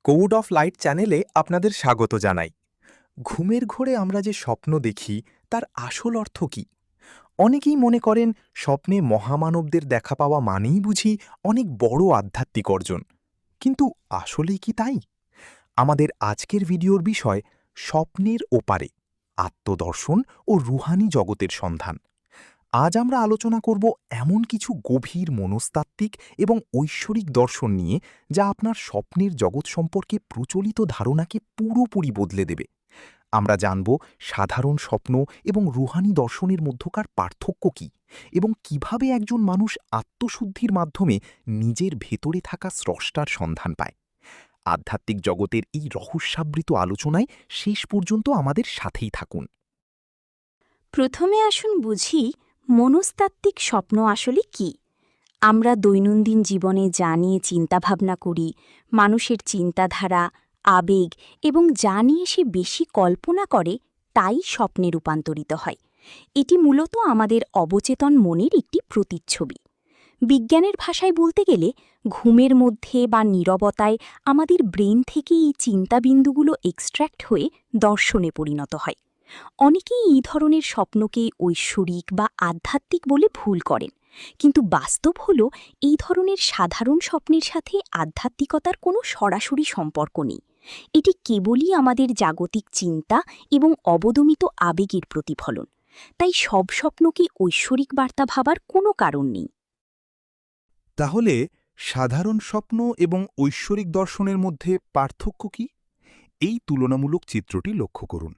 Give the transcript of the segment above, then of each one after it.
Code of light চ্যানেলে আপনাদের স্বাগত জানাই। ঘুমের ঘোরে আমরা যে স্বপ্ন দেখি তার আসল অর্থ কী? অনেকেই মনে করেন স্বপ্নে মহামানবদের দেখা পাওয়া মানেই বুঝি অনেক বড় আধ্যাত্মিক অর্জন। কিন্তু আসলেই কি তাই? আমাদের আজকের ভিডিওর বিষয় স্বপ্নের ওপারে, আত্মদর্শন ও রুহানি জগতের সন্ধান। আজ আমরা আলোচনা করব এমন কিছু গভীর মনস্তাত্ত্বিক এবং ঐশ্বরিক দর্শন নিয়ে যা আপনার স্বপ্নের জগৎ সম্পর্কে প্রচলিত ধারণাকে পুরোপুরি বদলে দেবে। আমরা জানব সাধারণ স্বপ্ন এবং রুহানি দর্শনের মধ্যকার পার্থক্য কী এবং কিভাবে একজন মানুষ আত্মশুদ্ধির মাধ্যমে নিজের ভেতরে থাকা স্রষ্টার সন্ধান পায়। আধ্যাত্মিক জগতের এই রহস্যাবৃত আলোচনায় শেষ পর্যন্ত আমাদের সাথেই থাকুন। প্রথমে আসুন বুঝি মনস্তাত্ত্বিক স্বপ্ন আসলে কি। আমরা দৈনন্দিন জীবনে যা নিয়ে চিন্তাভাবনা করি, মানুষের চিন্তাধারা, আবেগ এবং যা নিয়ে সে বেশি কল্পনা করে, তাই স্বপ্নে রূপান্তরিত হয়। এটি মূলত আমাদের অবচেতন মনের একটি প্রতিচ্ছবি। বিজ্ঞানের ভাষায় বলতে গেলে ঘুমের মধ্যে বা নীরবতায় আমাদের ব্রেন থেকে এই চিন্তাবিন্দুগুলো এক্সট্র্যাক্ট হয়ে দর্শনে পরিণত হয়। অনেকেই এই ধরনের স্বপ্নকে ঐশ্বরিক বা আধ্যাত্মিক বলে ভুল করেন, কিন্তু বাস্তব হল এই ধরনের সাধারণ স্বপ্নের সাথে আধ্যাত্মিকতার কোনো সরাসরি সম্পর্ক নেই। এটি কেবলই আমাদের জাগতিক চিন্তা এবং অবদমিত আবেগের প্রতিফলন। তাই সব স্বপ্নকে ঐশ্বরিক বার্তা ভাবার কোনো কারণ নেই। তাহলে সাধারণ স্বপ্ন এবং ঐশ্বরিক দর্শনের মধ্যে পার্থক্য কি? এই তুলনামূলক চিত্রটি লক্ষ্য করুন।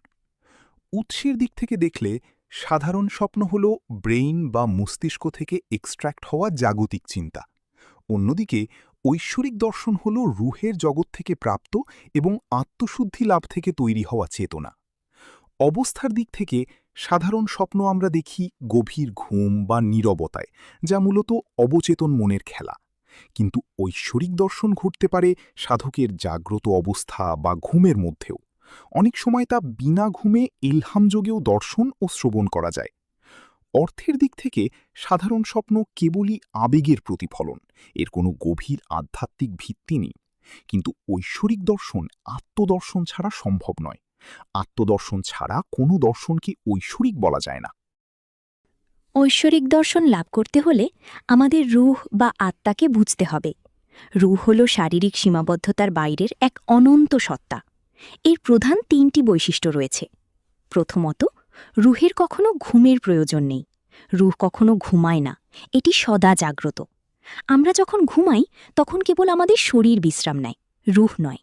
উৎসের দিক থেকে দেখলে সাধারণ স্বপ্ন হল ব্রেইন বা মস্তিষ্ক থেকে এক্সট্র্যাক্ট হওয়া জাগতিক চিন্তা। অন্যদিকে ঐশ্বরিক দর্শন হল রুহের জগৎ থেকে প্রাপ্ত এবং আত্মশুদ্ধি লাভ থেকে তৈরি হওয়া চেতনা। অবস্থার দিক থেকে সাধারণ স্বপ্ন আমরা দেখি গভীর ঘুম বা নীরবতায়, যা মূলত অবচেতন মনের খেলা। কিন্তু ঐশ্বরিক দর্শন ঘটতে পারে সাধকের জাগ্রত অবস্থা বা ঘুমের মধ্যেও। অনেক সময় তা বিনা ঘুমে ইলহামযোগেও দর্শন ও শ্রবণ করা যায়। অর্থের দিক থেকে সাধারণ স্বপ্ন কেবলই আবেগের প্রতিফলন, এর কোনো গভীর আধ্যাত্মিক ভিত্তি নেই। কিন্তু ঐশ্বরিক দর্শন আত্মদর্শন ছাড়া সম্ভব নয়। আত্মদর্শন ছাড়া কোনো দর্শনকে ঐশ্বরিক বলা যায় না। ঐশ্বরিক দর্শন লাভ করতে হলে আমাদের রূহ বা আত্মাকে বুঝতে হবে। রূহ হল শারীরিক সীমাবদ্ধতার বাইরের এক অনন্ত সত্তা। এর প্রধান তিনটি বৈশিষ্ট্য রয়েছে। প্রথমত, রূহের কখনো ঘুমের প্রয়োজন নেই। রূহ কখনো ঘুমায় না, এটি সদা জাগ্রত। আমরা যখন ঘুমাই তখন কেবল আমাদের শরীর বিশ্রাম নেয়, রূহ নয়।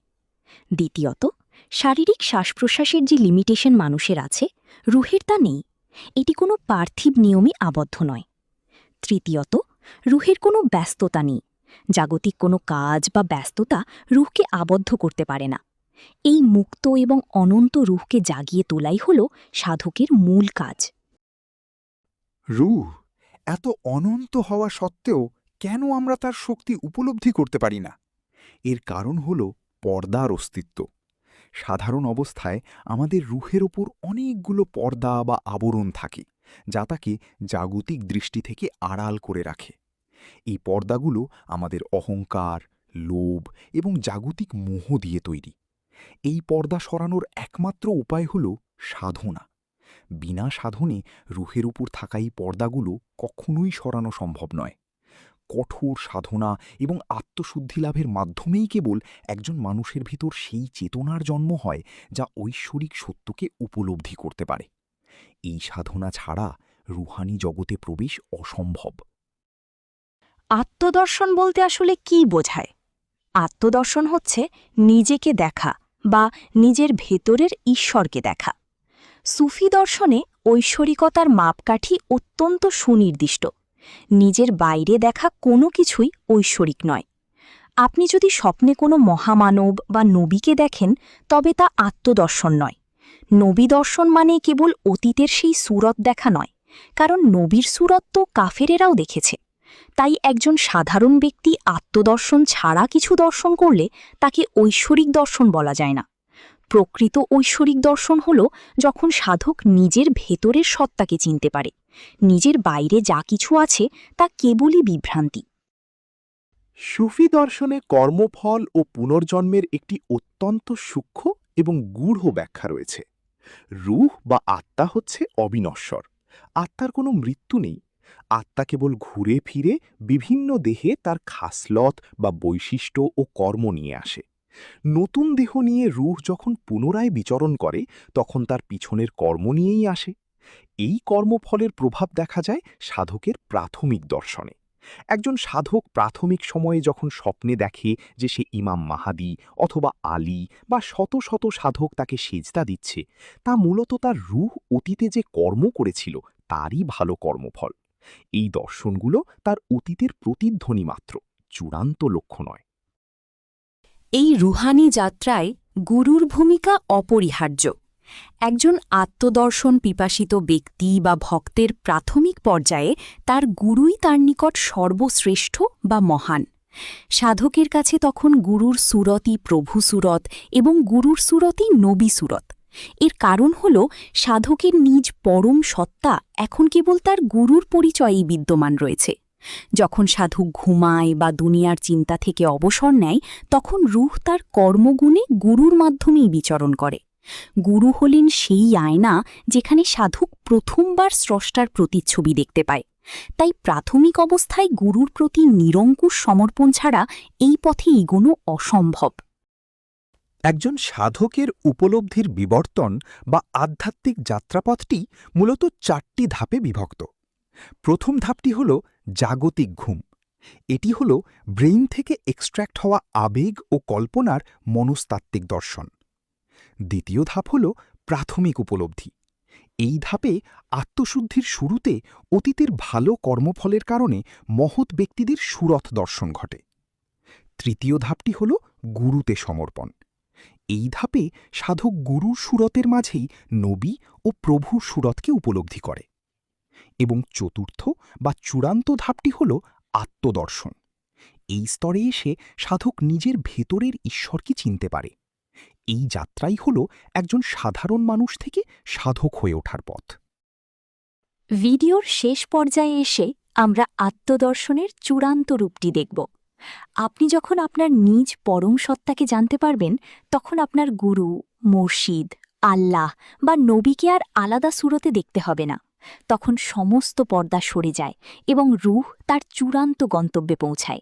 দ্বিতীয়ত, শারীরিক শ্বাস প্রশ্বাসের যে লিমিটেশন মানুষের আছে, রূহের তা নেই। এটি কোনো পার্থিব নিয়মে আবদ্ধ নয়। তৃতীয়ত, রূহের কোনো ব্যস্ততা নেই। জাগতিক কোনো কাজ বা ব্যস্ততা রূহকে আবদ্ধ করতে পারে না। এই মুক্ত এবং অনন্ত রূহকে জাগিয়ে তোলাই হল সাধকের মূল কাজ। রূহ এত অনন্ত হওয়া সত্ত্বেও কেন আমরা তার শক্তি উপলব্ধি করতে পারি না? এর কারণ হল পর্দার অস্তিত্ব। সাধারণ অবস্থায় আমাদের রূহের ওপর অনেকগুলো পর্দা বা আবরণ থাকে, যা তাকে জাগতিক দৃষ্টি থেকে আড়াল করে রাখে। এই পর্দাগুলো আমাদের অহংকার, লোভ এবং জাগতিক মোহ দিয়ে তৈরি। এই পর্দা সরানোর একমাত্র উপায় হল সাধনা। বিনা সাধনে রূহের উপর থাকা এই পর্দাগুলো কখনোই সরানো সম্ভব নয়। কঠোর সাধনা এবং আত্মশুদ্ধি লাভের মাধ্যমেই কেবল একজন মানুষের ভিতর সেই চেতনার জন্ম হয় যা ঐশ্বরিক সত্যকে উপলব্ধি করতে পারে। এই সাধনা ছাড়া রুহানি জগতে প্রবেশ অসম্ভব। আত্মদর্শন বলতে আসলে কি বোঝায়? আত্মদর্শন হচ্ছে নিজেকে দেখা বা নিজের ভেতরের ঈশ্বরকে দেখা। সুফি দর্শনে ঐশ্বরিকতার মাপকাঠি অত্যন্ত সুনির্দিষ্ট। নিজের বাইরে দেখা কোনো কিছুই ঐশ্বরিক নয়। আপনি যদি স্বপ্নে কোনো মহামানব বা নবীকে দেখেন, তবে তা আত্মদর্শন নয়। নবী দর্শন মানে কেবল অতীতের সেই সুরত দেখা নয়, কারণ নবীর সুরত তো কাফেরেরাও দেখেছে। তাই একজন সাধারণ ব্যক্তি আত্মদর্শন ছাড়া কিছু দর্শন করলে তাকে ঐশ্বরিক দর্শন বলা যায় না। প্রকৃত ঐশ্বরিক দর্শন হল যখন সাধক নিজের ভেতরের সত্তাকে চিনতে পারে। নিজের বাইরে যা কিছু আছে তা কেবলই বিভ্রান্তি। সুফি দর্শনে কর্মফল ও পুনর্জন্মের একটি অত্যন্ত সূক্ষ্ম এবং গূঢ় ব্যাখ্যা রয়েছে। রূহ বা আত্মা হচ্ছে অবিনশ্বর। আত্মার কোনো মৃত্যু নেই। আত্মা কেবল ঘুরে ফিরে বিভিন্ন দেহে তার খাসলত বা বৈশিষ্ট্য ও কর্ম নিয়ে আসে। নতুন দেহ নিয়ে রূহ যখন পুনরায় বিচরণ করে তখন তার পিছনের কর্ম নিয়েই আসে। এই কর্মফলের প্রভাব দেখা যায় সাধকের প্রাথমিক দর্শনে। একজন সাধক প্রাথমিক সময়ে যখন স্বপ্নে দেখে যে সে ইমাম মাহাদি অথবা আলী বা শত শত সাধক তাকে সেজদা দিচ্ছে, তা মূলত তার রূহ অতীতে যে কর্ম করেছিল তারই ভালো কর্মফল। এই দর্শনগুলো তার অতীতের প্রতিধ্বনি মাত্র, চূড়ান্ত লক্ষ্য নয়। এই রুহানি যাত্রায় গুরুর ভূমিকা অপরিহার্য। একজন আত্মদর্শন পিপাসিত ব্যক্তি বা ভক্তের প্রাথমিক পর্যায়ে তার গুরুই তার নিকট সর্বশ্রেষ্ঠ বা মহান। সাধকের কাছে তখন গুরুর সুরতই প্রভু সুরত এবং গুরুর সুরতই নবী সুরত। এর কারণ হল সাধকের নিজ পরম সত্তা এখন কেবল তার গুরুর পরিচয়েই বিদ্যমান রয়েছে। যখন সাধক ঘুমায় বা দুনিয়ার চিন্তা থেকে অবসর নেয় তখন রূহ তার কর্মগুণে গুরুর মাধ্যমেই বিচরণ করে। গুরু হলেন সেই আয়না যেখানে সাধক প্রথমবার স্রষ্টার প্রতিচ্ছবি দেখতে পায়। তাই প্রাথমিক অবস্থায় গুরুর প্রতি নিরঙ্কুশ সমর্পণ ছাড়া এই পথে এগোনো অসম্ভব। একজন সাধকের উপলব্ধির বিবর্তন বা আধ্যাত্মিক যাত্রাপথটি মূলত 4টি ধাপে বিভক্ত। প্রথম ধাপটি হল জাগতিক ঘুম। এটি হল ব্রেইন থেকে এক্সট্র্যাক্ট হওয়া আবেগ ও কল্পনার মনস্তাত্ত্বিক দর্শন। দ্বিতীয় ধাপ হল প্রাথমিক উপলব্ধি। এই ধাপে আত্মশুদ্ধির শুরুতে অতীতের ভালো কর্মফলের কারণে মহৎ ব্যক্তিদের সুরত দর্শন ঘটে। তৃতীয় ধাপটি হল গুরুতে সমর্পণ। এই ধাপে সাধক গুরুর সুরতের মাঝেই নবী ও প্রভুর সুরতকে উপলব্ধি করে। এবং চতুর্থ বা চূড়ান্ত ধাপটি হল আত্মদর্শন। এই স্তরে এসে সাধক নিজের ভেতরের ঈশ্বরকে চিনতে পারে। এই যাত্রাই হল একজন সাধারণ মানুষ থেকে সাধক হয়ে ওঠার পথ। ভিডিওর শেষ পর্যায়ে এসে আমরা আত্মদর্শনের চূড়ান্ত রূপটি দেখব। আপনি যখন আপনার নিজ পরম সত্তাকে জানতে পারবেন তখন আপনার গুরু, মুর্শিদ, আল্লাহ বা নবীকে আর আলাদা সুরতে দেখতে হবে না। তখন সমস্ত পর্দা সরে যায় এবং রূহ তার চূড়ান্ত গন্তব্যে পৌঁছায়।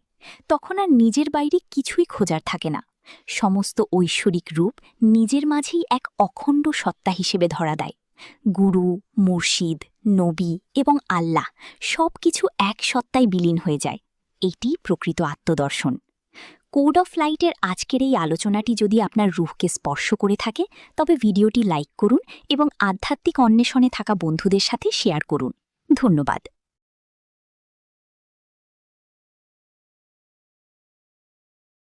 তখন আর নিজের বাইরে কিছুই খোঁজার থাকে না। সমস্ত ঐশ্বরিক রূপ নিজের মাঝেই এক অখণ্ড সত্তা হিসেবে ধরা দেয়। গুরু, মুর্শিদ, নবী এবং আল্লাহ সব কিছু এক সত্তায় বিলীন হয়ে যায়। এটিই প্রকৃত আত্মদর্শন। কোড অফ লাইটের আজকের এই আলোচনাটি যদি আপনার রূহকে স্পর্শ করে থাকে তবে ভিডিওটি লাইক করুন এবং আধ্যাত্মিক অন্বেষণে থাকা বন্ধুদের সাথে শেয়ার করুন। ধন্যবাদ।